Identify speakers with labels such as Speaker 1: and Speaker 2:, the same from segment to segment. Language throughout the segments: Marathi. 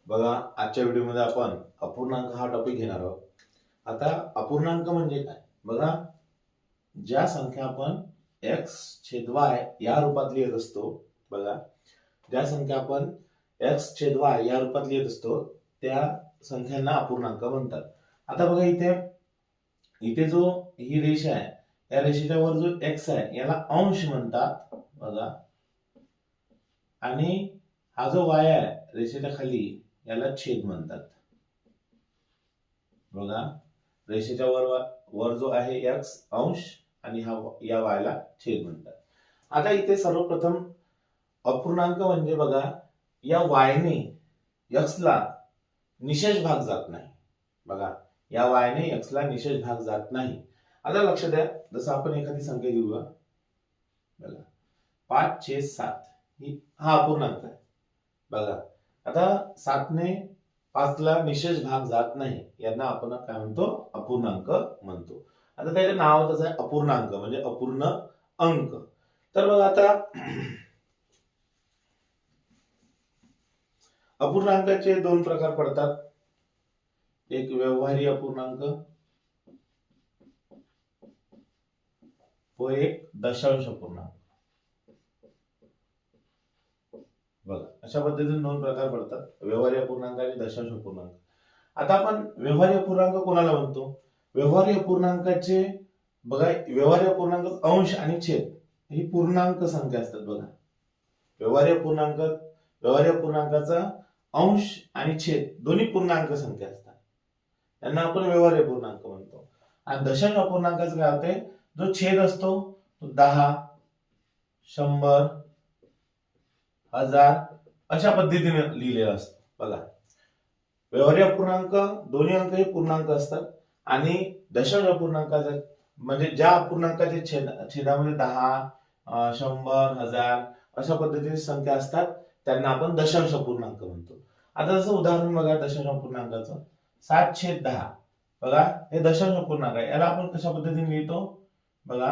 Speaker 1: बघा, आजच्या व्हिडिओमध्ये आपण अपूर्णांक हा टॉपिक घेणार आहोत. आता अपूर्णांक म्हणजे काय बघा, ज्या संख्या आपण x छेद y या रूपात लिहित असतो, बघा ज्या संख्या आपण x छेद y या रूपात लिहित असतो त्या संख्यांना अपूर्णांक म्हणतात. आता बघा इथे इथे जो ही रेषा आहे, या रेषेच्या वर जो x आहे याला अंश म्हणतात बघा, आणि हा जो y आहे रेषेच्या खाली याला छेद म्हणतात. बघा, रेषेच्या वर जो आहे x अंश आणि हा या y ला छेद म्हणतात. आता इथे सर्वप्रथम अपूर्णांक म्हणजे बघा, या y ने x ला निशेष भाग जात नाही. बघा, या y ने x ला निशेष भाग जात नाही. आता लक्ष द्या, जसं आपण एखादी संख्या घेऊया, बघा 5/7 हा अपूर्णांक आहे. बघा, आता 7 ने 5 ला निशेष भाग जात नाही, यांना आपण काय म्हणतो, अपूर्णांक म्हणतो. आता त्याचे नावच आहे अपूर्णांक, म्हणजे अपूर्ण अंक. तर बघा, आता अपूर्णांकाचे दोन प्रकार पडतात, एक व्यवहारी अपूर्णांक व एक दशांश अपूर्णांक. बघा, अशा पद्धतीने दोन प्रकार पडतात, व्यवहारी अपूर्णांक आणि दशांश अपूर्णांक. आता आपण व्यवहारी अपूर्णांक कोणाला म्हणतो? व्यवहारी अपूर्णांकाचे बघा, व्यवहारी अपूर्णांक अंश आणि छेद ही पूर्णांक संख्या असतात. बघा, व्यवहारी अपूर्णांकाचा अंश आणि छेद दोन्ही पूर्णांक संख्या असतात, त्यांना आपण व्यवहारी अपूर्णांक म्हणतो. आणि दशांश अपूर्णांकाचं काय होते, जो छेद असतो तो 10, 100, 1000 अशा पद्धतीने लिहिलेला असतो. बघा, व्यवहारी अपूर्णांक दोन्ही अंक हे पूर्णांक असतात, आणि दशांश अपूर्णांकाचा म्हणजे ज्या अपूर्णांकाचे छेदामध्ये 10, 100, 1000 अशा पद्धतीने संख्या असतात त्यांना आपण दशांश अपूर्णांक म्हणतो. आता जसं उदाहरण बघा दशांश अपूर्णांकाचं, 7/10. बघा, हे दशांश अपूर्णांक आहे, याला आपण कशा पद्धतीने लिहितो? बघा,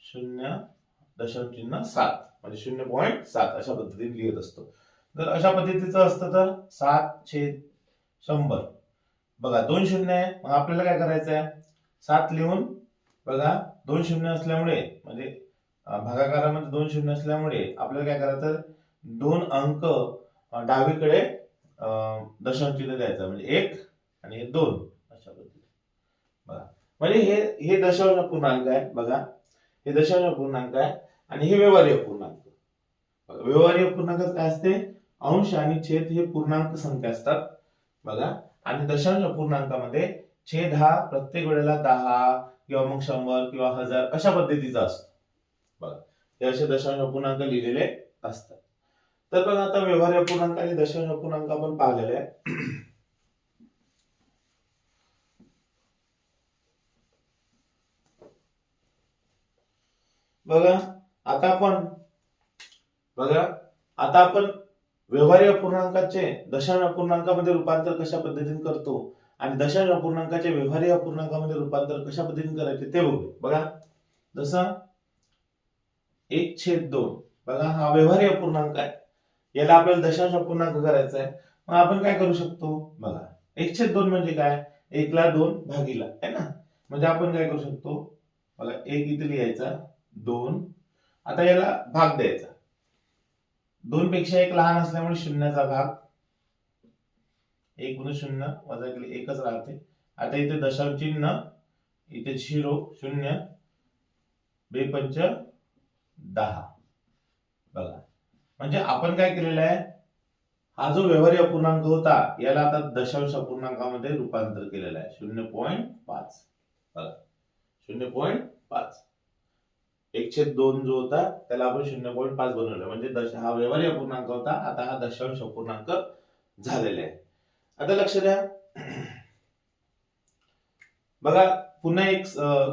Speaker 1: 0.7 म्हणजे 0.7 अशा पद्धतीने लिहित असतो. जर अशा पद्धतीचं असतं तर 7/100. बघा, 2 शून्य आहे, मग आपल्याला काय करायचं आहे, 7 लिहून, बघा 2 शून्य असल्यामुळे म्हणजे भागाकारामध्ये 2 शून्य असल्यामुळे आपल्याला काय करायचं, 2 अंक डावीकडे दशांश चिन्ह द्यायचं, म्हणजे 1 आणि 2 अशा पद्धतीने. बघा, म्हणजे हे दशांश अपूर्णांक आहे. बघा, हे दशांश अपूर्णांक आहे आणि हे व्यवहारी अपूर्णांक. व्यवहारी अपूर्णांकात काय असते, अंश आणि छेद हे पूर्णांक संख्या असतात. बघा, आणि दशांश अपूर्णांकामध्ये छेद हा प्रत्येक वेळेला 10 किंवा मग 100 किंवा 1000 अशा पद्धतीचा असतो. बघा, हे असे दशांश अपूर्णांक लिहिलेले असतात. तर बघा, आता व्यवहारी अपूर्णांक आणि दशांश अपूर्णांक आपण पाहिलेले आहे. बघा, आता आपण व्यवहारी अपूर्णांकाचे दशांश अपूर्णांकामध्ये रूपांतर कशा पद्धतीने करतो आणि दशांश अपूर्णांकाचे व्यवहारी अपूर्णांकामध्ये रूपांतर कशा पद्धतीने करायचे ते बघू. बघा, जसं 1/2. बघा, हा व्यवहारी अपूर्णांक आहे, याला आपल्याला दशांश अपूर्णांक करायचा आहे. मग आपण काय करू शकतो, बघा 1/2 म्हणजे काय, 1 ला 2 भागीला आहे ना, म्हणजे आपण काय करू शकतो, बघा 1 इथे लिहायचा, 2, आता याला भाग द्यायचा, 2 पेक्षा 1 लहान असल्यामुळे शून्याचा भाग, 1 गुणिले 0 वजा केले 1च राहते. आता इथे दशांश चिन्ह, इथे 0 0, 2×5 10. बघा, म्हणजे आपण काय केलेलं आहे, हा जो व्यवहारी अपूर्णांक होता याला आता दशांश अपूर्णांकामध्ये रूपांतर केलेलं आहे, 0.5. बघा, 0.5. 1/2 जो होता त्याला आपण 0.5 बनवलं, म्हणजे हा व्यवहारी अपूर्णांक होता, आता हा दशांश अपूर्णांक झालेला आहे. आता लक्ष द्या, बघा पुन्हा एक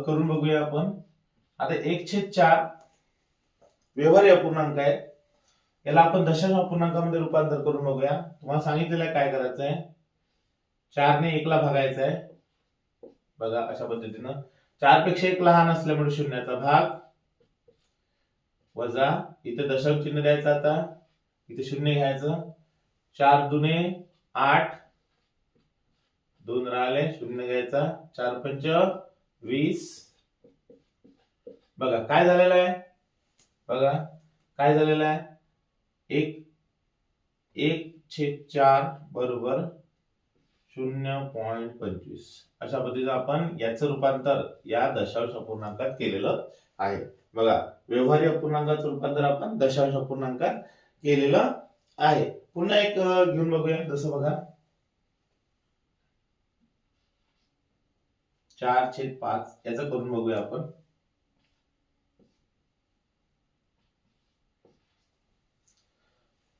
Speaker 1: करून बघूया आपण. आता 1/4 व्यवहारी अपूर्णांक आहे, याला आपण दशांश अपूर्णांकामध्ये रूपांतर करून बघूया. तुम्हाला सांगितलेलं आहे काय करायचं आहे, 4 ने 1 ला भागायचं आहे. बघा, अशा पद्धतीनं 4 पेक्षा 1 लहान असल्यामुळे शून्याचा भाग, वजा इथे दशांश चिन्ह द्यायचं, आता इथे 0 घ्यायचं, 4 दुने 8, 2 राहिले, शून्य घ्यायचा, 4 पंच 20. बघा काय झालेलं आहे, बघा काय झालेलं आहे, 1/4 बरोबर 0.25. अशा पद्धतीने आपण याचं रूपांतर या दशांश अपूर्णांकात केलेलं आहे. बघा व्यवहारी अपूर्णांकाचं रूपांतर आपण दशांश अपूर्णांकात केलेलं आहे. पुन्हा एक घेऊन बघूया. जसं बघा 4/5 याचं करून बघूया आपण.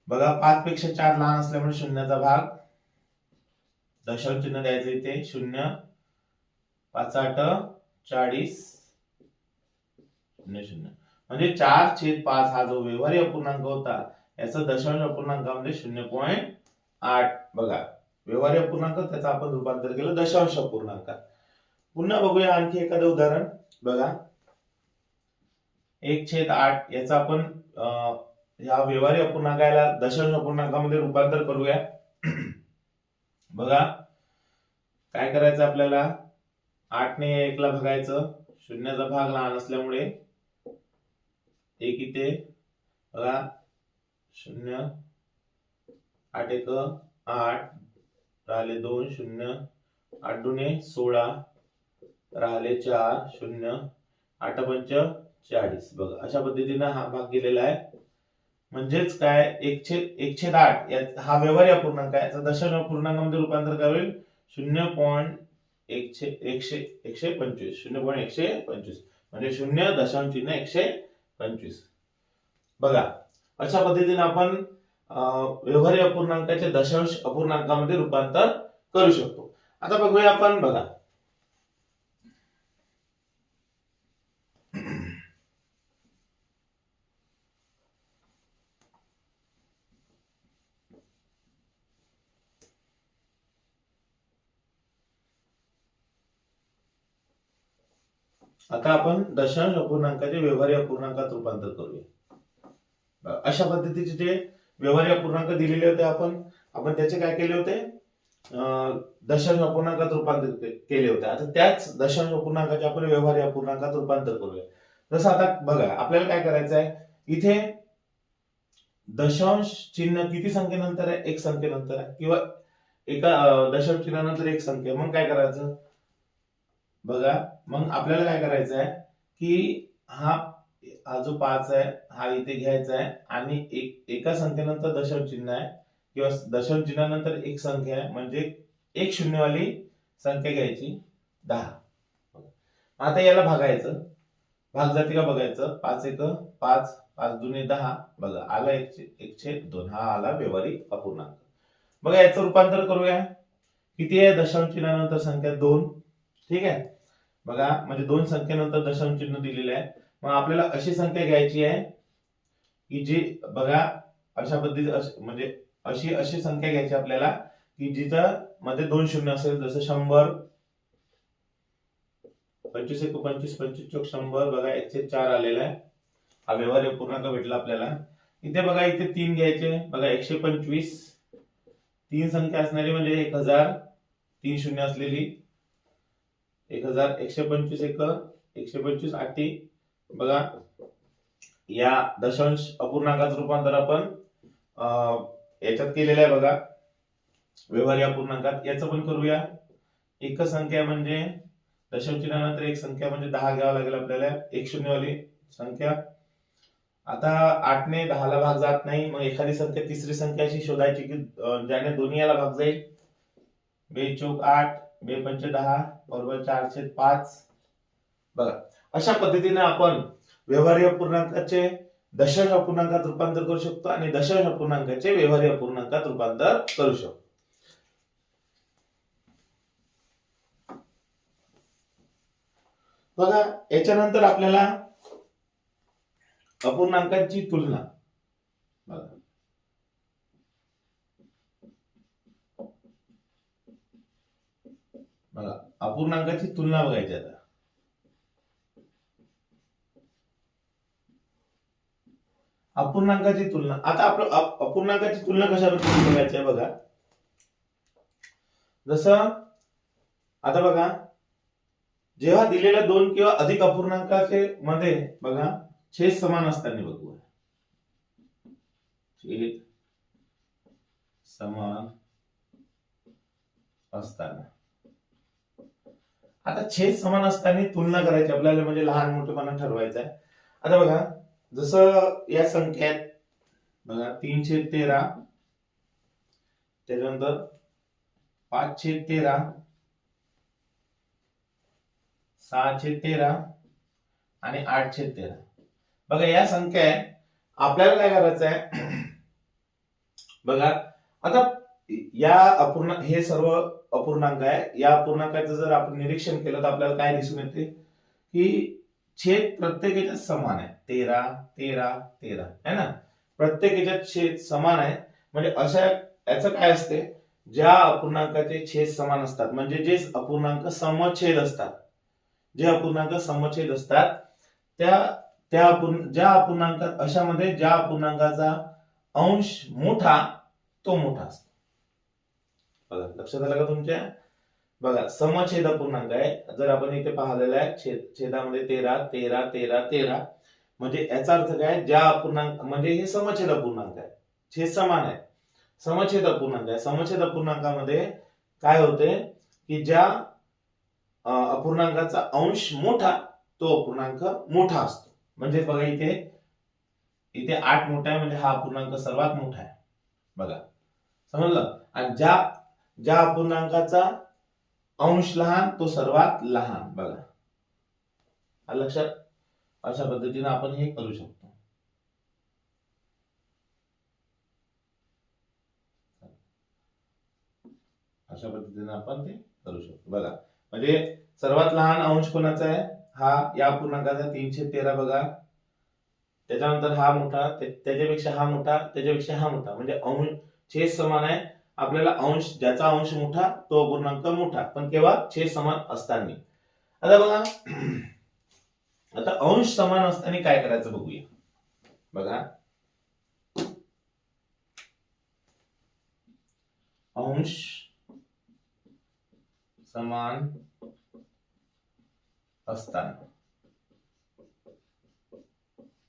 Speaker 1: बघा 5 पेक्षा 4 लहान असल्यामुळे शून्याचा भाग, दशांश चिन्ह द्यायचं इथे 0, 5 8 40 0. म्हणजे 4/5 हा जो व्यवहारी अपूर्णांक होता याचा दशांश अपूर्णांकामध्ये 0.8. बघा व्यवहारी अपूर्णांक त्याचा आपण रूपांतर केलं दशांश अपूर्णांकात. पुन्हा बघूया आणखी एखादं उदाहरण. बघा 1/8 याचा आपण या व्यवहारी अपूर्णांकाला दशांश अपूर्णांकामध्ये रूपांतर करूया. बघा काय करायचं आपल्याला, 8 ने 1 ला भागायचं, शून्याचा भाग लहान असल्यामुळे 1 इथे, बघा 0, 8 1 8 राहिले 2, 0, 8 दुने 16 राहिले 4, 0, 8 पंच 40. बघा अशा पद्धतीने हा भाग गेलेला आहे. म्हणजेच काय 1/8 हा व्यवहारी अपूर्णांक आहे, याचा दशांश अपूर्णांकामध्ये रूपांतर काय होईल, 0.125. 0.125 म्हणजे 0.125. बघा अशा पद्धतीने आपण व्यवहारी अपूर्णांकाचे दशांश अपूर्णांकामध्ये रूपांतर करू शकतो. आता बघूया आपण. बघा आता आपण दशांश अपूर्णांकाचे व्यवहारी अपूर्णांकात रूपांतर करूया. अशा पद्धतीचे जे व्यवहारी अपूर्णांक दिलेले होते आपण त्याचे काय केले होते, दशांश अपूर्णांकात रूपांतर केले होते. आता त्याच दशांश अपूर्णांकाचे आपण व्यवहारी अपूर्णांकात रूपांतर करूया. जसं आता बघा आपल्याला काय करायचं आहे, इथे दशांश चिन्ह किती संख्येनंतर आहे, एक संख्येनंतर आहे, किंवा एका दशांश चिन्हानंतर एक संख्या. मग काय करायचं, बघा मग आपल्याला काय करायचं आहे की हा जो 5 आहे हा इथे घ्यायचा आहे आणि एका संख्येनंतर दशांश चिन्ह आहे किंवा दशांश चिन्हानंतर एक संख्या आहे, म्हणजे एक शून्यवाली संख्या घ्यायची 10. आता याला भागायचं, भाग जाते का बघायचं. 5 1 5, 5 दुने 10. बघा आला 1/2. हा आला व्यवहारी अपूर्णांक. बघा याचं रूपांतर करूया. किती आहे, दशांश चिन्हानंतर संख्या 2. ठीक आहे. बघा म्हणजे 2 संख्येनंतर दशांश चिन्ह दिलेले आहे. मग आपल्याला अशी संख्या घ्यायची आहे की जी, बघा अशा पद्धती म्हणजे अशी संख्या घ्यायची आपल्याला की जिच्या मध्ये 2 शून्य असेल. जसं 100, 25 1 25, 25 चौक 100. बघा 1/4 आलेला आहे, हा व्यवहारी अपूर्णांक भेटला आपल्याला. इथे बघा इथे 3 घ्यायचे. बघा 125 3 संख्या असणारी म्हणजे 1000, 3 शून्य असलेली 1000. 125 1 125 8. बघा या दशांश अपूर्णांकाचं रूपांतर आपण याच्यात केलेलं आहे. बघा व्यवहारी अपूर्णांकात याचं पण करूया. एक संख्या म्हणजे दशांश चिन्हानंतर एक संख्या म्हणजे 10 घ्यावं लागेल आपल्याला, एक शून्यवाली संख्या. आता 8 ने 10 ला भाग जात नाही, मग एखादी संख्या तिसरी संख्या अशी शोधायची की ज्याने दोन्ही याला भाग जाईल. 2 चौक 8, 2 पंच 10 बरोबर 4/5. बघा अशा पद्धतीने आपण व्यवहारी अपूर्णांकाचे दशांश अपूर्णांकात रूपांतर करू शकतो आणि दशांश अपूर्णांकाचे व्यवहारी अपूर्णांकात रूपांतर करू शकतो. बघा याच्यानंतर आपल्याला अपूर्णांकांची तुलना. बघा अपूर्णांकाची तुलना बघायची. आता अपूर्णांकाची तुलना. आता आपलं अपूर्णांकाची तुलना कशाबद्दल बघायची आहे बघा. जसं आता बघा, जेव्हा दिलेल्या दोन किंवा अधिक अपूर्णांकाचे मध्ये बघा छेद समान असताना, बघू छेद समान असताना, आता छेद समान असताना तुलना करायची आपल्याला, म्हणजे लहान मोठेपणा ठरवायचा आहे. आता बघा, जसं या संख्येत बघा 3/13, त्याच्यानंतर 5/13, 6/13 आणि 8/13. बघा या संख्या आहे. आपल्याला काय करायचं आहे बघा, आता या हे सर्व अपूर्णांक आहे. या अपूर्णांकाचं जर आपण निरीक्षण केलं तर आपल्याला काय दिसून येते की छेद प्रत्येक याच्यात समान आहे. 13 13 13 है ना, प्रत्येक याच्यात छेद समान आहे. म्हणजे अशा याचं काय असते, ज्या अपूर्णांकाचे छेद समान असतात, म्हणजे जे अपूर्णांक समछेद असतात, जे अपूर्णांक समछेद असतात ज्या अपूर्णांकात, अशामध्ये ज्या अपूर्णांकाचा अंश मोठा तो मोठा असतो. बघा लक्षात आलं का तुमच्या. बघा समछेद अपूर्णांक आहे. जर आपण इथे पाहिलेलं आहे छेदामध्ये 13 13 13 13, म्हणजे याचा अर्थ काय, ज्या अपूर्णांक, म्हणजे हे समछेद अपूर्णांक आहे, छेद समान आहे, समछेद अपूर्णांक आहे. समछेद अपूर्णांकामध्ये काय होते की ज्या अपूर्णांकाचा अंश मोठा तो अपूर्णांक मोठा असतो. म्हणजे बघा इथे 8 मोठा आहे, म्हणजे हा अपूर्णांक सर्वात मोठा आहे. बघा समजलं. आणि ज्या अपूर्णांकाचा अंश लहान तो सर्वात लहान. बघा लक्षात, अशा पद्धतीने आपण हे करू शकतो. अशा पद्धतीने आपण ते करू शकतो. बघा म्हणजे सर्वात लहान अंश कोणाचा आहे, हा या अपूर्णांकाचा 3/13. बघा त्याच्यानंतर हा मोठा, त्याच्यापेक्षा हा मोठा, त्याच्यापेक्षा हा मोठा, म्हणजे अंश छेद समान आहे. आपल्याला अंश, ज्याचा अंश मोठा तो अपूर्णांक मोठा, पण केव्हा, छेद समान असताना. आता बघा, आता अंश समान असताना काय करायचं बघूया. बघा अंश समान असताना,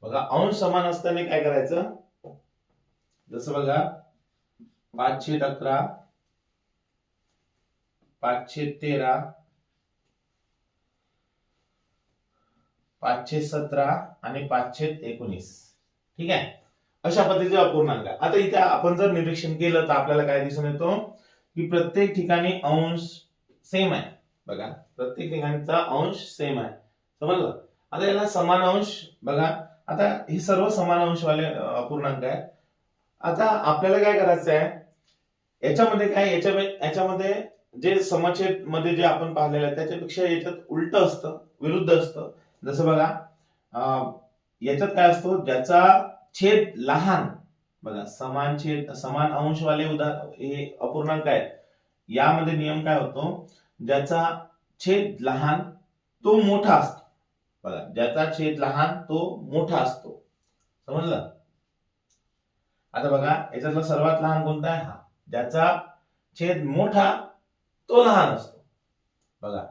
Speaker 1: बघा अंश समान असताना काय करायचं, जसं बघा 5/11, 5/13, 5/17 आणि 5/19. ठीक आहे, अशा पद्धतीचे अपूर्णांक आहे. आता इथे आपण जर निरीक्षण केलं तर आपल्याला काय दिसून येतो की प्रत्येक ठिकाणी अंश सेम आहे. बघा प्रत्येक ठिकाणचा अंश सेम आहे, समजलं. आता याला समान अंश, बघा आता हे सर्व समान अंशवाले अपूर्णांक आहे. आता आपल्याला काय करायचं आहे, याच्यामध्ये काय, याच्यामध्ये जे समछेद मध्ये जे आपण पाहिलेलं आहे त्याच्यापेक्षा याच्यात उलट असतं, विरुद्ध असतं. जसं बघा याच्यात काय असतो, ज्याचा छेद लहान, बघा समान अंशवाले हे अपूर्णांक आहेत. यामध्ये नियम काय होतो, ज्याचा छेद लहान तो मोठा असतो. बघा ज्याचा छेद लहान तो मोठा असतो, समजलं. आता बघा याच्यातला सर्वात लहान कोणता आहे, हा. ज्याचा छेद मोठा तो लहान असतो. बघा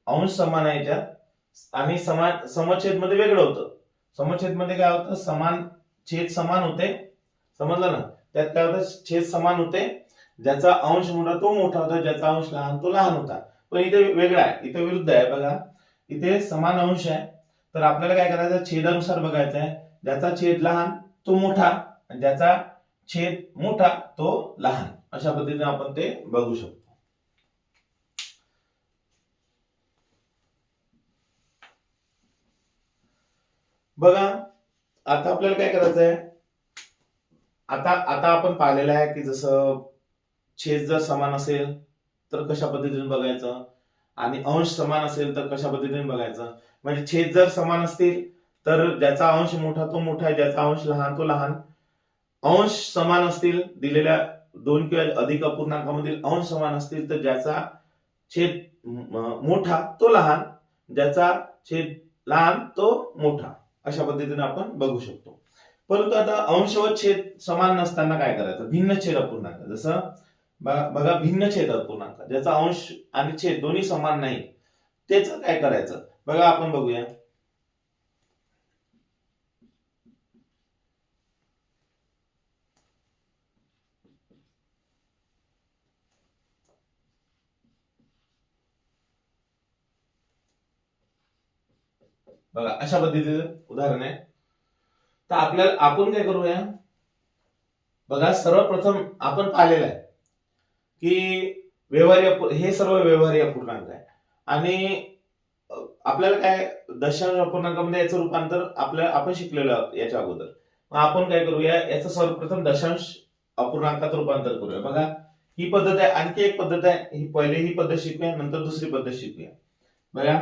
Speaker 1: अंश समान आहे याच्यात, आणि समछेद मध्ये वेगळं होतं. समछेद मध्ये काय होतं, छेद समान होते, समजलं ना. त्यात काय होतं, छेद समान होते, ज्याचा अंश मोठा तो मोठा होता, ज्याचा अंश लहान तो लहान होता. पण इथे वेगळा आहे, इथे विरुद्ध आहे. बघा इथे समान अंश आहे, तर आपल्याला काय करायचं, छेदानुसार बघायचं आहे. ज्याचा छेद लहान तो मोठा, आणि ज्याचा छेद मोठा तो लहान, अशा पद्धतीने आपण ते बघू शकतो. बघा आता आपल्याला काय करायचं आहे, आता आपण पाहिलेलं आहे की जसं छेद जर समान असेल तर कशा पद्धतीने बघायचं, आणि अंश समान असेल तर कशा पद्धतीने बघायचं. म्हणजे छेद जर समान असतील तर ज्याचा अंश मोठा तो मोठा आहे, ज्याचा अंश लहान तो लहान. अंश समान असतील, दिलेल्या दोन किंवा अधिक अपूर्णांकामधील अंश समान असतील तर ज्याचा छेद मोठा तो लहान, ज्याचा छेद लहान तो मोठा, अशा पद्धतीने आपण बघू शकतो. परंतु आता अंश व छेद समान नसताना काय करायचं, भिन्न छेद अपूर्णांक. जसं बघा भिन्न छेद अपूर्णांक ज्याचा अंश आणि छेद दोन्ही समान नाही, त्याच काय करायचं बघा, आपण बघूया. बघा अशा पद्धतीचं उदाहरण आहे. तर आपण काय करूया, बघा सर्वप्रथम आपण पाहिलेलं आहे की व्यवहार्य, हे सर्व व्यवहार्य अपूर्णांक आहे. आणि आपल्याला काय दशांश अपूर्णांकामध्ये याचं रूपांतर आपण शिकलेलो आहोत याच्या अगोदर. मग आपण काय करूया, याचं सर्वप्रथम दशांश अपूर्णांकात रूपांतर करूया. बघा ही पद्धत आहे. आणखी एक पद्धत आहे, ही पहिले ही पद्धत शिकूया, नंतर दुसरी पद्धत शिकूया. बघा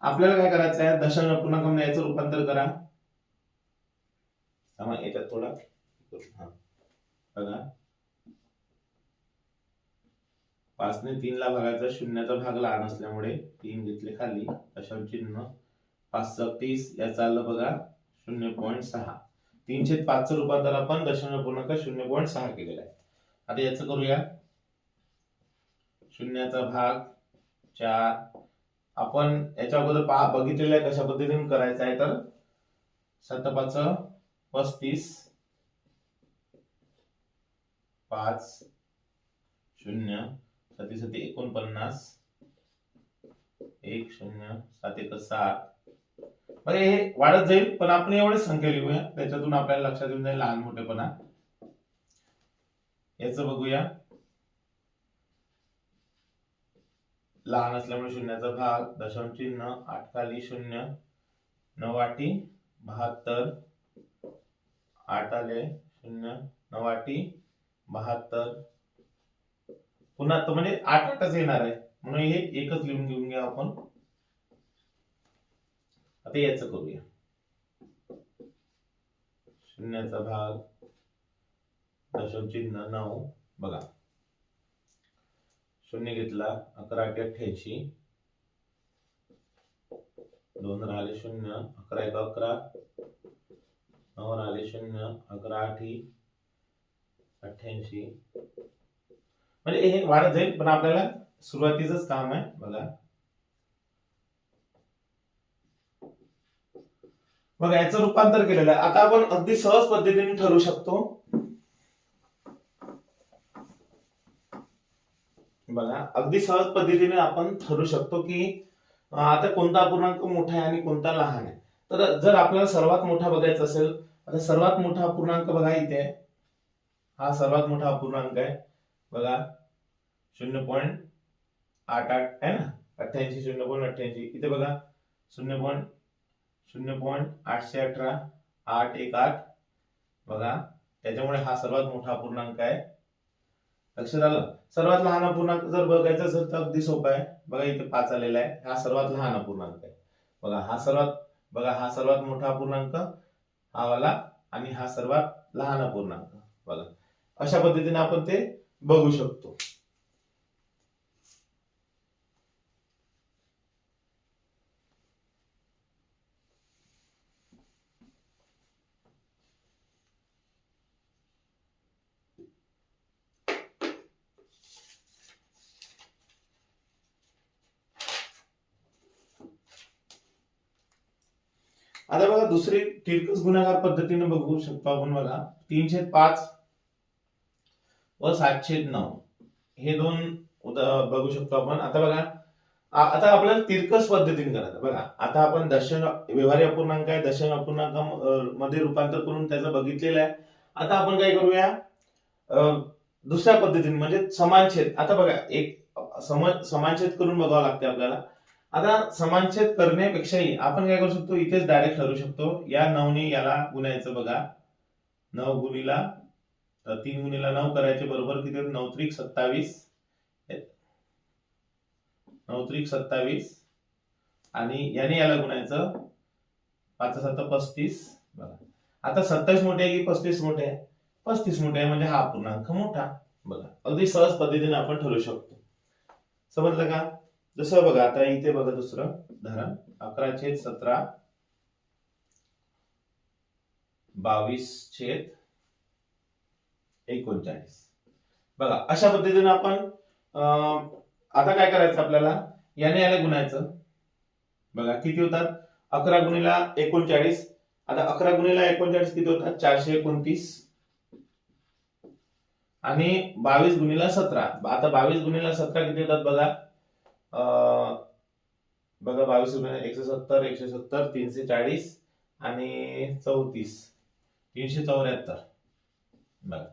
Speaker 1: आपल्याला काय करायचं आहे, दशांश अपूर्णांकामध्ये याचं रूपांतर करा. याच्यात थोडा बघा 5 ने 3 ला भागायचा, शून्याचा भाग लहान असल्यामुळे 3 घेतले खाली, दशांश चिन्ह, 5 30, याचा आलं बघा 0.6. 3/5 रूपांतर आपण दशांश अपूर्णांक 0.6 केलेला आहे. आता याचं करूया, शून्याचा भाग 4. आपण याच्या अगोदर बघितलेलं आहे कशा पद्धतीने करायचं आहे. तर 7×5 35, 5 0 7 7 49, 1 0 7 1 7. बघा हे वाढत जाईल, पण आपण एवढेच संख्या लिहूया, त्याच्यातून आपल्याला लक्षात येऊन जाईल लहान मोठेपणा. याचं बघूया, लहान असल्यामुळे शून्याचा भाग, दशांश चिन्ह, 8 खाली 0, 9 8 72, 8 आले 0, 9 8 72. पुन्हा तो म्हणजे 8 8च येणार आहे, म्हणून हे एकच लिहून घेऊन घ्या आपण. आता याचं करूया, शून्याचा भाग, दशांश चिन्ह 9, बघा 0 घेतला, 11 8 88, 2 राहिले 0, 11 1 11, 9 राहिले 0, 11 8 88. म्हणजे हे वाढत जाईल, पण आपल्याला सुरुवातीचंच काम आहे. बघा याचं रूपांतर केलेलं आहे. आता आपण अगदी सहज पद्धतीने ठरवू शकतो. बघा अगदी सहज पद्धतीने आपण ठरवू शकतो की आता कोणता अपूर्णांक मोठा आहे आणि कोणता लहान आहे. तर जर आपल्याला सर्वात मोठा बघायचा असेल, आता सर्वात मोठा अपूर्णांक बघा इथे, हा सर्वात मोठा अपूर्णांक आहे बघा 0.88 आहे ना, 88 0.88. इथे बघा 0.818, 8 1 8, बघा त्याच्यामुळे हा सर्वात मोठा अपूर्णांक आहे. लक्षात आलं. सर्वात लहान अपूर्णांक जर बघायचा असेल तर अगदी सोपं आहे. बघा इथे 5 आलेला आहे, हा सर्वात लहान अपूर्णांक आहे. बघा हा सर्वात मोठा अपूर्णांक हा वाला, आणि हा सर्वात लहान अपूर्णांक. बघा अशा पद्धतीने आपण ते बघू शकतो. आता बघा दुसरी तिरकस गुणाकार पद्धतीने बघू शकतो आपण. बघा 3/5 व 7/9 हे दोन बघू शकतो आपण. आता बघा आता आपल्याला तिरकस पद्धतीने करायचं. बघा आता आपण व्यवहार्य अपूर्णांक आहे, दशांश अपूर्णांक मध्ये रूपांतर करून त्याचं बघितलेलं आहे. आता आपण काय करूया, दुसऱ्या पद्धतीने म्हणजे समानछेद. आता बघा एक समानछेद करून बघावं लागते आपल्याला. आता समानछेद करण्यापेक्षाही आपण काय करू शकतो, इथेच डायरेक्ट ठरवू शकतो. या 9 ने याला गुणायचं. बघा 9 गुणिला 3 गुणिला 9 करायचे, बरोबर किती, 9 त्रिक 27, 9 त्रिक 27, आणि याने याला गुणायचं, 5 7 35. बघा आता 27 मोठे आहे की 35 मोठे आहे, 35 मोठे आहे, म्हणजे हा अपूर्णांक मोठा. बघा अगदी सहज पद्धतीने आपण ठरवू शकतो. समजलं का? जसं बघा आता इथे बघा दुसरं उदाहरण, 11/17 22/39. बघा अशा पद्धतीने आपण आता काय करायचं आपल्याला, याने याला गुणायचं. बघा किती होतात, 11 गुणिला 39. आता 11 गुणिला 39 किती होतात, 429. आणि 22 गुणिला 17. आता 22 गुणिला 17 किती होतात बघा, बघा 22 गुणिला 170, 170, 340 आणि 34, 374. बघा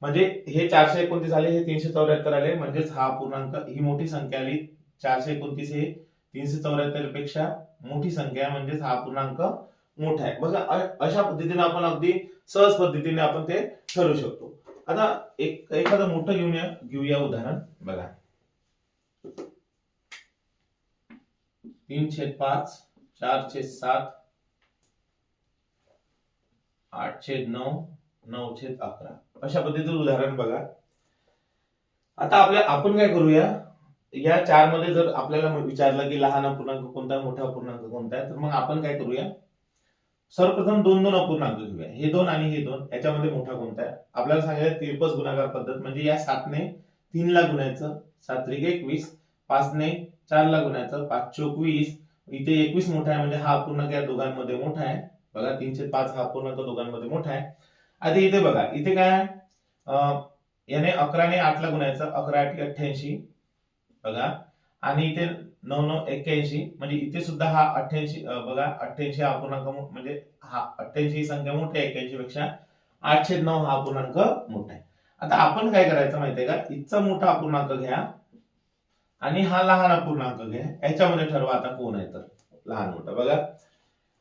Speaker 1: म्हणजे हे 429 आले, हे 374 आले, म्हणजेच हा पूर्णांक, ही मोठी संख्या आली. 429 हे 374 पेक्षा मोठी संख्या आहे, म्हणजेच हा पूर्णांक मोठा आहे. बघा अशा पद्धतीने आपण अगदी सहज पद्धतीने आपण ते ठरवू शकतो. आता एखादं मोठं घेऊया उदाहरण. बघा 3/5, 4/7, 8/9, 9/11 अशा पद्धतीचं उदाहरण बघा. आता आपण काय करूया, या 4 मध्ये जर आपल्याला विचारलं की लहान अपूर्णांक कोणता आहे, मोठा अपूर्णांक कोणता आहे, तर मग आपण काय करूया, सर्वप्रथम 2 अपूर्णांक घेऊया. हे 2 आणि हे 2, याच्यामध्ये मोठा कोणता आहे आपल्याला सांगायचं. तिरपस गुणाकार पद्धत, म्हणजे या 7 ने 3 ला गुणायचं, 7 × 21. 5 ने 4 ला गुणायचं, 5 × 20. इथे 21 मोठा आहे, म्हणजे हा अपूर्णांक या दोघांमध्ये मोठा आहे. बघा 3/5 हा अपूर्णांक दोघांमध्ये मोठा आहे. आधी इथे बघा, इथे काय याने 11 ने 8 ला गुणायचं, 11 × 8 = 88. बघा आणि इथे 9 × 9 = 81, म्हणजे इथे सुद्धा हा 88. बघा 88 हा अपूर्णांक, म्हणजे हा 88 ही संख्या मोठी आहे 81 पेक्षा. 8/9 हा अपूर्णांक मोठा आहे. आता आपण काय करायचं माहितीये का, इथचा मोठा अपूर्णांक घ्या आणि हा लहान अपूर्णांक घ्या, याच्यामध्ये ठरवा आता कोण आहे तर लहान मोठा. बघा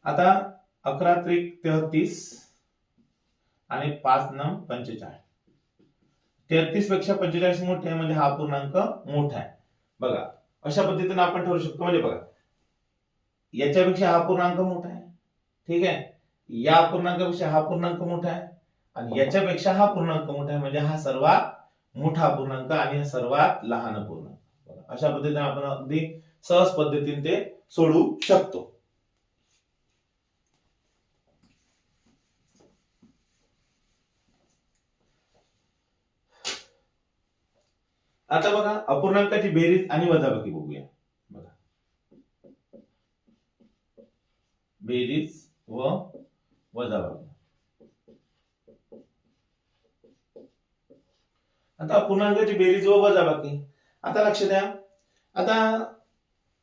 Speaker 1: आता 11 × 33 आणि 5 × 9 = 45. 33 पेक्षा 45 मोठे आहे, म्हणजे हा अपूर्णांक मोठा आहे. बघा अशा पद्धतीने आपण ठरवू शकतो. म्हणजे बघा याच्यापेक्षा हा पूर्णांक मोठा आहे, ठीक आहे, या अपूर्णांकापेक्षा हा पूर्णांक मोठा आहे, आणि याच्यापेक्षा हा पूर्णांक मोठा आहे, म्हणजे हा सर्वात मोठा अपूर्णांक आणि हा सर्वात लहान अपूर्णांक. अशा पद्धतीने आपण अगदी सहज पद्धतीने ते सोडवू शकतो. आता बघा अपूर्णांकाची बेरीज आणि वजाबाकी बघूया. बघा बेरीज व वजाबाकी. आता अपूर्णांकाची बेरीज व वजाबाकी, आता लक्ष द्या. आता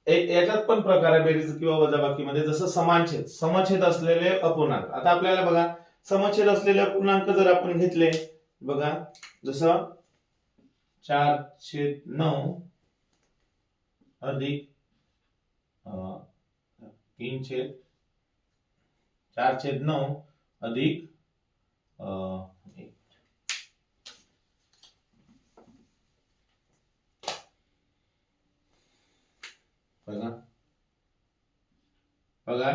Speaker 1: याच्यात पण प्रकार आहे बेरीज किंवा वजाबाकीमध्ये, जसं समानछेद, समछेद असलेले अपूर्णांक. आता आपल्याला बघा समछेद असलेले अपूर्णांक जर आपण घेतले, बघा जसं 4/9 अधिक 4/9 अधिक बघा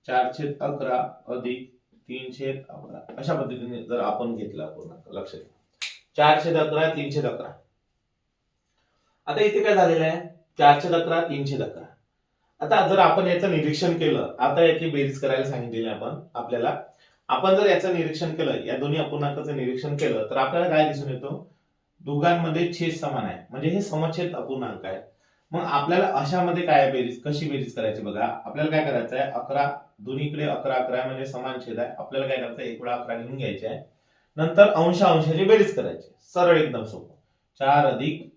Speaker 1: 4/11 अधिक 3/11 अशा पद्धतीने जर आपण घेतला पूर्णांक, लक्ष द्या 4/11 3/11. आता इथे काय झालेलं आहे, 4/11 3/11. आता जर आपण याचं निरीक्षण केलं, आता याची बेरीज करायला सांगितलेली आपण आपल्याला, आपण जर याचं निरीक्षण केलं, या दोन्ही अपूर्णांकाचं निरीक्षण केलं, तर आपल्याला काय दिसून येतो, दोघांमध्ये छेद समान आहे, म्हणजे हे समछेद अपूर्णांक आहे. मग आपल्याला अशामध्ये काय बेरीज, कशी बेरीज करायची बघा. आपल्याला काय करायचं आहे, 11 दोन्हीकडे 11 म्हणजे समान छेद आहे. आपल्याला काय करायचं आहे, एक वेळा 11 घेऊन घ्यायचे आहे, नंतर अंशाची बेरीज करायची, सरळ एकदम सोपं. 4 अधिक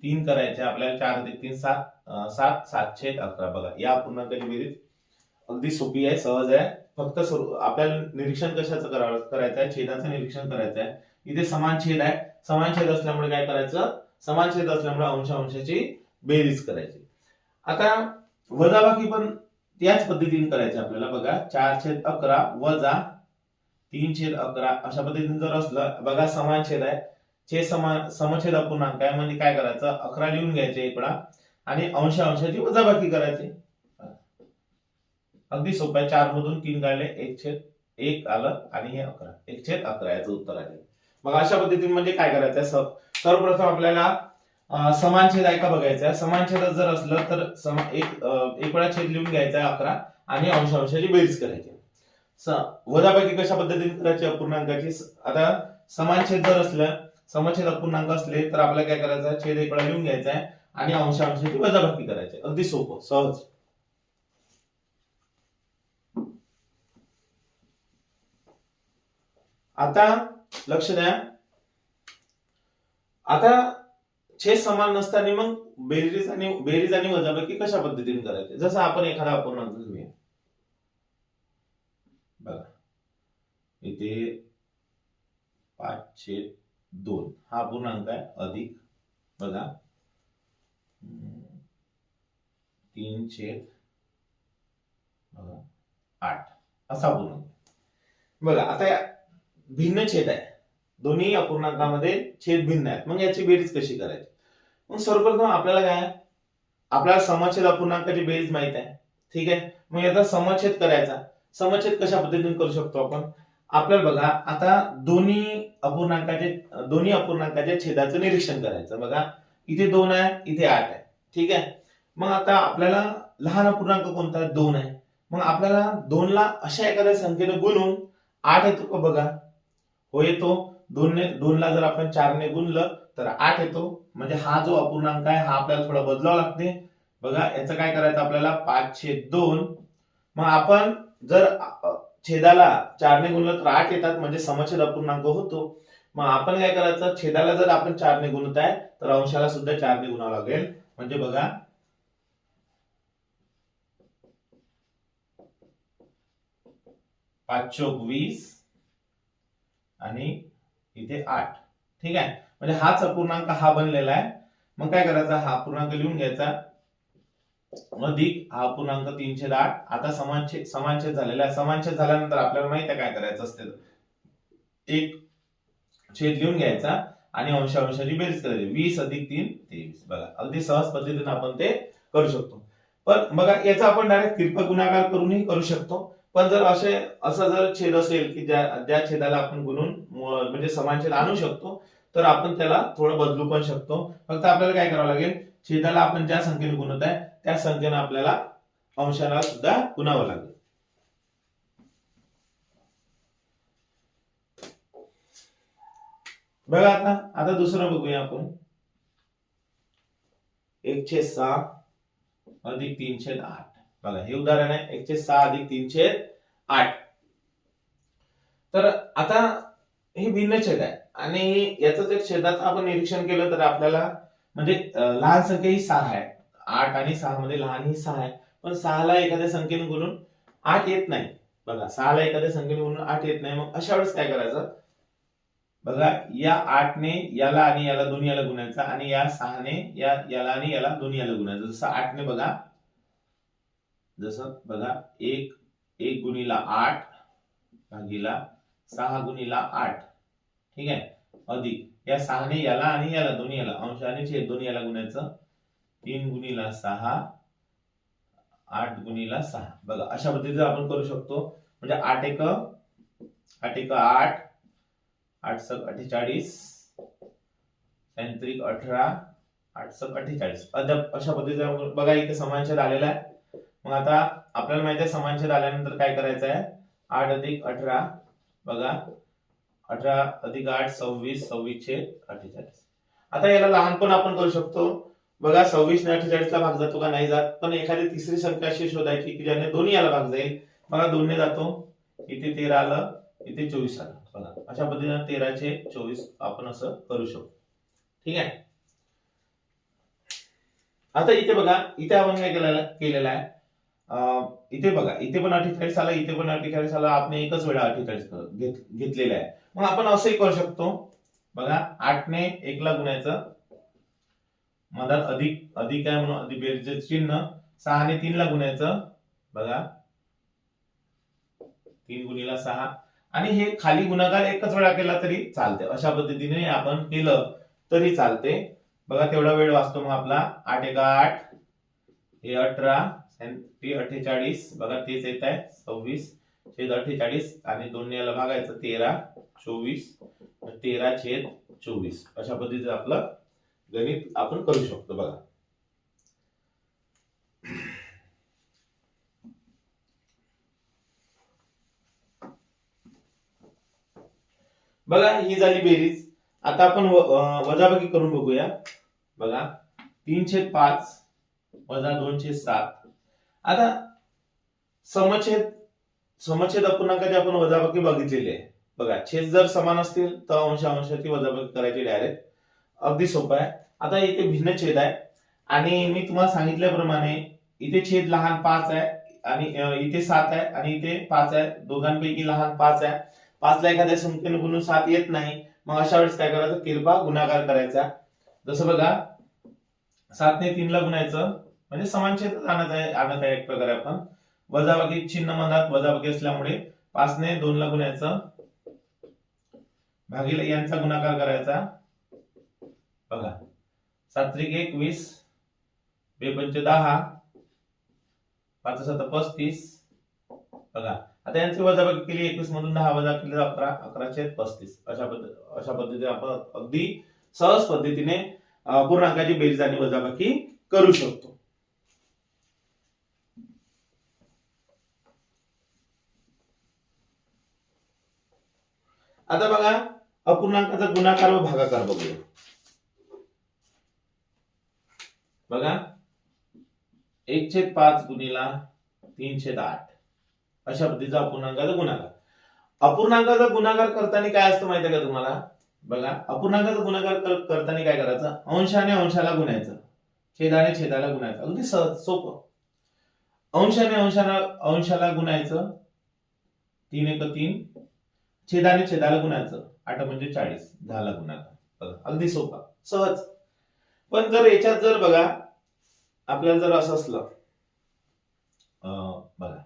Speaker 1: 3 करायचे आपल्याला, 4 अधिक 3 7, 7/11. बघा या अपूर्णांकाची बेरीज अगदी सोपी आहे, सहज आहे. फक्त आपल्याला निरीक्षण कशाचं करायचं आहे, छेदाचं निरीक्षण करायचं आहे. इथे समान छेद आहे, समान छेद असल्यामुळे काय करायचं, समान छेद असल्यामुळे अंशाची बेरीज करायची. आता वजाबाकी पण त्याच पद्धतीने करायची आपल्याला. बघा 4/11 वजा 3/11 अशा पद्धतीने जर असलं, बघा समान छेद आहे, समछेद अपूर्णांक आहे, म्हणजे काय करायचं, 11 लिहून घ्यायचे इकडा आणि अंशाची वजाबाकी करायची. अगदी सोपं आहे. 4 मधून 3 काढले, 1/1 आलं आणि हे 11, 1/11 याचं उत्तर आहे. मग अशा पद्धतीने म्हणजे काय करायचं, सर्वप्रथम आपल्याला समान छेद आहे का बघायचं. समान छेद जर असलं तर एक वेळा छेद लिहून घ्यायचा 11 आणि अंशाची बेरीज करायची. वजाबाकी कशा पद्धतीने करायची अपूर्णांकाची? आता समान छेद जर असलं, समछेद अपूर्णांक असले तर आपल्याला काय करायचं आहे, छेद एक वेळा लिहून घ्यायचा आहे आणि अंशांशाची वजाबाकी करायची. अगदी सोपं, सहज. आता लक्ष द्या, आता छेद समान नसताना मग बेरीज आणि वजाबाकी कशा पद्धतीने करायचे? जसं आपण एखादा अपूर्णांक घेऊया. बघा इथे 5/2 हा अपूर्णांक आहे, अधिक बघा 3/8 असा अपूर्णांक. बघा आता भिन्न छेद आहे, दोन्ही अपूर्णांकामध्ये छेद भिन्न आहेत, मग याची बेरीज कशी करायची? मग सर्वप्रथम आपल्याला काय, आपल्याला समछेद अपूर्णांकाची बेरीज माहित आहे, ठीक आहे. मग याचा समछेद करायचा. समछेद कशा पद्धतीने करू शकतो आपण? आपल्याला बघा आता दोन्ही अपूर्णांकाच्या छेदाचं निरीक्षण करायचं. बघा इथे 2 आहे, इथे 8 आहे, ठीक आहे. मग आता आपल्याला लहान अपूर्णांक कोणता आहे? 2 आहे. मग आपल्याला 2 ला अशा एखाद्या संख्येने गुणून 8 येतो का? बघा हो येतो. 2 ला जर आपण 4 ने गुणलं तर 8 येतो. म्हणजे हा जो अपूर्णांक आहे हा आपल्याला थोडा बदलावा लागते. बघा याचं काय करायचं आपल्याला, 5/2. मग आपण जर छेदाला 4 ने गुणलं तर 8 येतात, म्हणजे समछेद अपूर्णांक होतो. मग आपण काय करायचं, छेदाला जर आपण 4 ने गुणत आहे तर अंशाला सुद्धा 4 ने गुणावं लागेल. म्हणजे बघा 5×4 = 20 आणि इथे 8, ठीक आहे. म्हणजे हाच अपूर्णांक हा बनलेला आहे. मग काय करायचा, हा अपूर्णांक लिहून घ्यायचा, अधिक हा अपूर्णांक 3/8. आता समानछेद झालेला आहे. समानछेद झाल्यानंतर आपल्याला माहिती आहे काय करायचं असते, एक छेद लिहून घ्यायचा आणि अंशांशाची बेरीज करायची. 20 + 3 = 23. बघा अगदी सहज पद्धतीने आपण ते करू शकतो. पण बघा याचा आपण डायरेक्ट तिरपा गुणाकार करूनही करू शकतो. पण जर असा जर छेद असेल की ज्या छेदाला आपण गुणून म्हणजे समानछेद आणू शकतो, तर आपण त्याला थोडं बदलू पण शकतो. फक्त आपल्याला काय करावं लागेल, छेदाला आपण ज्या संख्येने गुणत आहे त्या संख्येने आपल्याला अंशाला सुद्धा गुणावं लागेल. बघा आता दुसरं बघूया आपण. 1/6 अधिक 3/8. बघा हे उदाहरण आहे, 1/6 अधिक 3/8. तर आता हे भिन्न छेद आहे आणि याचं जर छेदाचं आपण निरीक्षण केलं तर आपल्याला म्हणजे लहान संख्या ही 6 आहे. 8 आणि 6 मध्ये लहान ही 6 आहे. पण 6 ला एखाद्या संख्येने गुणून 8 येत नाही. बघा 6 ला एखाद्या संख्येने गुणून 8 येत नाही. मग अशा वेळेस काय करायचं, बघा या 8 ने याला आणि याला दोन्ही याला गुणायचा आणि या 6 ने याला आणि याला दोन्ही याला गुणायचं. जसं 8 ने बघा, जसं बघा 1 × 8 भागीला 6 × 8, ठीक आहे, अधिक या 6 ने याला आणि याला दोन्ही याला अंश आणि छेद दोन्ही याला गुणायचं. 3 × 6 8 × 6. बघा अशा पद्धतीने आपण करू शकतो. म्हणजे 8 × 1 = 8, 8 × 48, 18, 8 × 48. अशा पद्धतीने बघा इथे समानछेद आलेला आहे. मग आता आपल्याला माहिती आहे समानछेद आल्यानंतर काय करायचं आहे, 8 + 18. बघा 18 + 8 = 26, 26/48. आता याला लहानपण आपण करू शकतो. बघा 26 ने 48 ला भाग जातो का? नाही जात. पण एखादी तिसरी संख्या अशी शोधायची की ज्याने दोन्ही याला भाग जाईल. बघा 2 ने जातो, इथे 13 आलं, इथे 24 आलं. बघा अशा पद्धतीने 13/24 आपण असं करू शकतो, ठीक आहे. आता इथे बघा, इथे आपण काय केलेलं आहे, इथे बघा इथे पण 48 आला, इथे पण 48 आला. आपण एकच वेळा 48 घेतलेला आहे. मग आपण असंही करू शकतो. बघा 8 ने 1 ला गुणायचं, मधात अधिक आहे म्हणून अधिक बेरीजचे चिन्ह. 6 ने 3 ला गुणायचं. बघा 3 × 6 आणि हे खाली गुणाकार एकच वेळा केला तरी चालते. अशा पद्धतीने आपण केलं तरी चालते. बघा तेवढा वेळ वाचतो मग आपला. 8 × 8 हे 18 आणि 48. बघा तेच येत आहे 26/48 आणि 2 ने याला भागायचं 13/24, 13/24. अशा पद्धतीने आपलं गणित आपण करू शकतो. बघा बघा ही झाली बेरीज. आता आपण वजाबाकी करून बघूया. बघा 3/5 वजा 2/7. आता समछेद अपूर्णांकाची आपण वजाबाकी बघितलेली आहे. बघा छेद जर समान असतील तर अंशाची वजाबाकी करायची डायरेक्ट, अगदी सोपं आहे. आता इथे भिन्न छेद आहे आणि मी तुम्हाला सांगितल्याप्रमाणे इथे छेद लहान 5 आहे आणि इथे 7 आहे आणि इथे 5 आहे. दोघांपैकी लहान 5 आहे. 5 ला एखाद्या संख्येने गुणून 7 येत नाही. मग अशा वेळेस काय करायचं, किरपा गुणाकार करायचा. जसं बघा 7 ने 3 ला गुणायचं म्हणजे समान छेद आणत आहे एक प्रकारे आपण. वजाबाकी चिन्ह मनात वजाबाकी असल्यामुळे 5 ने 2 ला गुणायचं भागिले यांचा गुणाकार करायचा. बघा 7 त्रिक 21, 2 पंच 10, 5 7 35. बघा आता यांची वजाबाकी केली, 21 मधून 10 वजा केले 11, 11/35. अशा पद्धतीने आपण अगदी सहज पद्धतीने पूर्णांकाची बेरीज आणि वजाबाकी करू शकतो. आता बघा अपूर्णांकाचा गुणाकार व भागाकार बघूया. बघा 1/5 गुणिला 3/8 अशा पद्धतीचा अपूर्णांकाचा गुणाकार. अपूर्णांकाचा गुणाकार करताना काय असतं माहिती आहे का तुम्हाला? बघा अपूर्णांकाचा गुणाकार करताना काय करायचं, अंशाने अंशाला गुणायचं, छेदाने छेदाला गुणायचं. अगदी सहज सोपं. अंशाने अंशाला गुणायचं, 3 1 3, छेदाने छेदाला गुणायचं, 8 म्हणजे 40, 10 ला गुणाकार. बघा अगदी सोपा सहज. पण जर याच्यात जर बघा आपल्याला जर असं असलं, बघा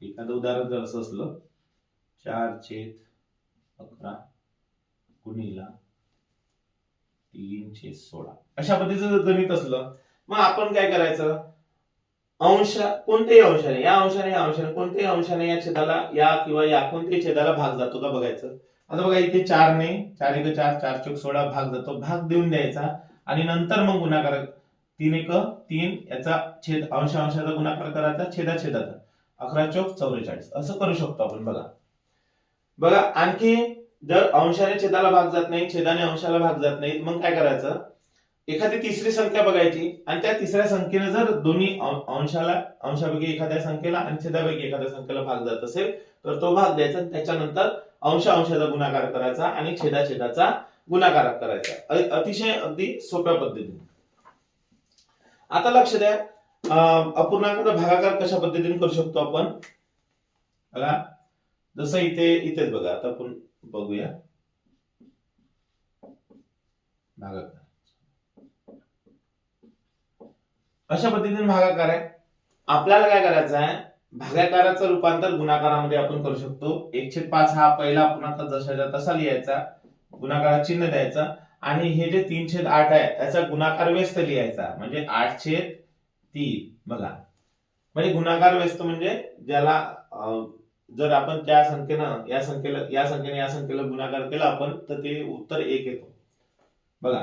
Speaker 1: एखादं उदाहरण जर असं असलं 4/11 गुणिला 3/16 अशा पद्धतीचं गणित असलं, मग आपण काय करायचं, अंश कोणत्याही अंशाने या अंशाने कोणत्याही अंशाने या छेदाला या किंवा या कोणत्याही छेदाला भाग जातो का बघायचं. आता बघा इथे 4 ने 4 1 4 4 चौक 16 भाग जातो, भाग देऊन द्यायचा आणि नंतर मग गुणाकार 3 1 3 याचा छेद अंशाचा गुणाकार करायचा, छेदाचा 11 चौक 44 असं करू शकतो आपण. बघा आणखी जर अंशाने छेदाला भाग जात नाही, छेदाने अंशाला भाग जात नाही, मग काय करायचं, एखादी तिसरी संख्या बघायची आणि त्या तिसऱ्या संख्येने जर दोन्ही अंशापैकी एखाद्या संख्येला आणि छेदापैकी एखाद्या संख्येला भाग जात असेल तर तो भाग द्यायचा. त्याच्यानंतर अंशाचा गुणाकार करायचा आणि छेदाचा गुणाकार करायचा. अतिशय अगदी सोप्या पद्धतीने. आता लक्ष द्या, अपूर्णांकाचा भागाकार कशा पद्धतीने करू शकतो आपण. बघा जसं इथेच बघा, आता आपण बघूया भागाकार. अशा पद्धतीने भागाकार आहे. आपल्याला काय करायचं आहे, भागाकाराचं रूपांतर गुणाकारामध्ये आपण करू शकतो. 1/5 हा पहिला अपूर्णांक जशाच्या तसा लिहायचा, गुणाकारात चिन्ह द्यायचं आणि हे जे 3/8 आहे याचा गुणाकार व्यस्त लिहायचा, म्हणजे 8/3. बघा म्हणजे गुणाकार व्यस्त म्हणजे ज्याला जर आपण त्या संख्येनं या संख्येला गुणाकार केला आपण तर ते उत्तर 1 येतो. बघा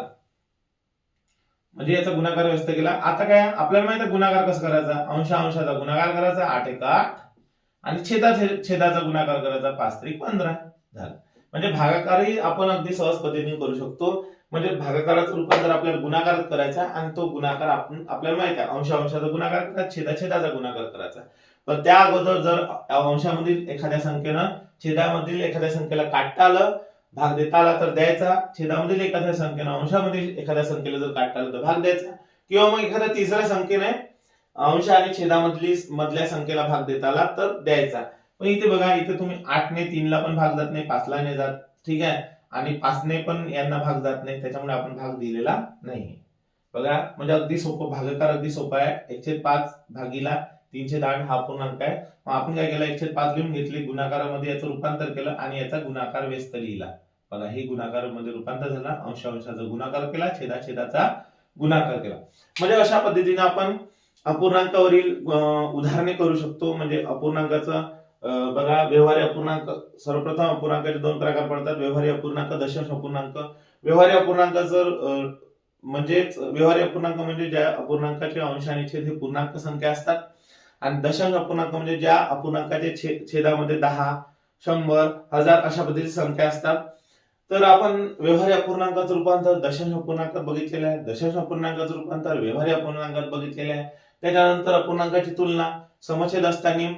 Speaker 1: म्हणजे याचा गुणाकार व्यस्त केला. आता काय आपल्याला माहिती आहे गुणाकार कसं करायचा, अंशाचा गुणाकार करायचा 8 1 8 आणि छेदाचा गुणाकार करायचा 5 3 15 झालं. म्हणजे भागाकारही आपण अगदी सहज पद्धतीने करू शकतो. म्हणजे भागाकाराचं रूपांतर आपल्याला गुणाकारात करायचा आणि तो गुणाकार आपल्याला माहिती आहे अंशाचा गुणाकार करायचा, छेदाचा गुणाकार करायचा. पण त्या अगोदर जर अंशामधील एखाद्या संख्येनं छेदामधील एखाद्या संख्येला काढता आलं, भाग देता आला तर द्यायचा, छेदामधील एखाद्या संख्येनं अंशामधील एखाद्या संख्येला जर काढता आलं तर भाग द्यायचा, किंवा मग एखाद्या तिसऱ्या संख्येने अंश आणि छेदामधल्या संख्येला भाग देता आला तर द्यायचा. पण इथे बघा, इथे तुम्ही 8 ने 3 ला पण भाग जात नाही, 5 ला नाही जात, ठीक आहे, आणि 5 ने पण यांना भाग जात नाही, त्याच्यामुळे आपण भाग दिलेला नाही. बघा म्हणजे अगदी सोपं, भागाकार अगदी सोपा आहे. 1/5 भागीला 3/8 हा पूर्णांक आहे. मग आपण काय केलं, 1/5 लिहून घेतली, गुणाकारामध्ये याचं रूपांतर केलं आणि याचा गुणाकार व्यस्त लिहिला. बघा हे गुणाकारामध्ये रूपांतर झाला, अंशाचा गुणाकार केला, छेदाचा गुणाकार केला. म्हणजे अशा पद्धतीने आपण अपूर्णांकावरील उदाहरणे करू शकतो. म्हणजे अपूर्णांकाचं बघा व्यवहारी अपूर्णांक, सर्वप्रथम अपूर्णांकाचे 2 प्रकार पडतात, व्यवहारी अपूर्णांक, दशांश अपूर्णांक. व्यवहारी अपूर्णांक व्यवहारी अपूर्णांक म्हणजे ज्या अपूर्णांकाचे अंश आणि छेद हे पूर्णांक संख्या असतात, आणि दशांश अपूर्णांक म्हणजे ज्या अपूर्णांकाचे छेदामध्ये 10, 100, 1000 अशा पद्धतीची संख्या असतात. तर आपण व्यवहार्य अपूर्णांकाचं रूपांतर दशांश अपूर्णांकात बघितलेलं आहे, दशांश अपूर्णांकाचं रूपांतर व्यवहार्य अपूर्णांकात बघितलेलं आहे. त्याच्यानंतर अपूर्णांकाची तुलना समछेद असताना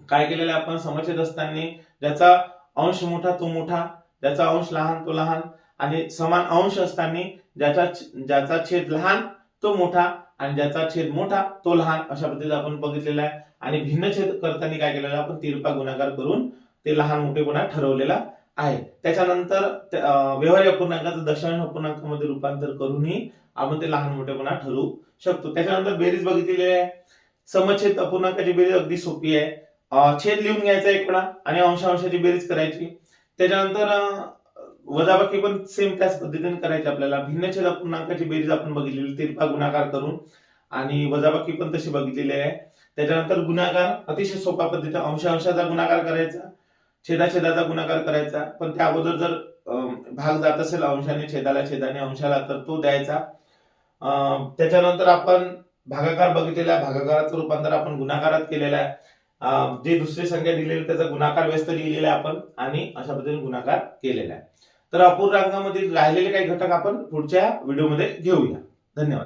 Speaker 1: काय केलेलं आहे आपण, समछेद असताना ज्याचा अंश मोठा तो मोठा, ज्याचा अंश लहान तो लहान, आणि समान अंश असताना ज्याचा छेद लहान तो मोठा आणि ज्याचा छेद मोठा तो लहान अशा पद्धतीने आपण बघितलेला आहे. आणि भिन्न छेद करताना काय केलेलं आहे आपण, तिरपा गुणाकार करून ते लहान मोठेपणा ठरवलेला आहे. त्याच्यानंतर व्यवहार्य अपूर्णांकाचं दशांश अपूर्णांकामध्ये रूपांतर करूनही आपण ते लहान मोठेपणा ठरवू शकतो. त्याच्यानंतर बेरीज बघितलेली आहे. समछेद अपूर्णांकाची बेरीज अगदी सोपी आहे. छेद लिहून घ्यायचा एक वेळा आणि अंशांशाची बेरीज करायची. त्याच्यानंतर वजाबाकी पण सेम त्याच पद्धतीने करायची आपल्याला. भिन्न छेद अपूर्णांकाची बेरीज आपण बघितलेली तिरपा गुणाकार करून, आणि वजाबाकी पण तशी बघितलेली आहे. त्याच्यानंतर गुणाकार अतिशय सोपा पद्धतीने अंशाचा गुणाकार करायचा, छेदाचा गुणाकार करायचा. पण त्या अगोदर जर भाग जात असेल अंशाने छेदाला, छेदाने अंशाला, तर तो द्यायचा. त्याच्यानंतर आपण भागाकार बघितलेला, भागाकाराचं रूपांतर आपण गुणाकारात केलेलं आहे. जे दुसरी संख्या दिलेली त्याचा गुणाकार व्यस्त लिहिलेला आहे आपण, आणि अशा पद्धतीने गुणाकार केलेला आहे. तर अपूर्णांकामधील राहिलेले काही घटक आपण पुढच्या व्हिडिओमध्ये घेऊया. धन्यवाद.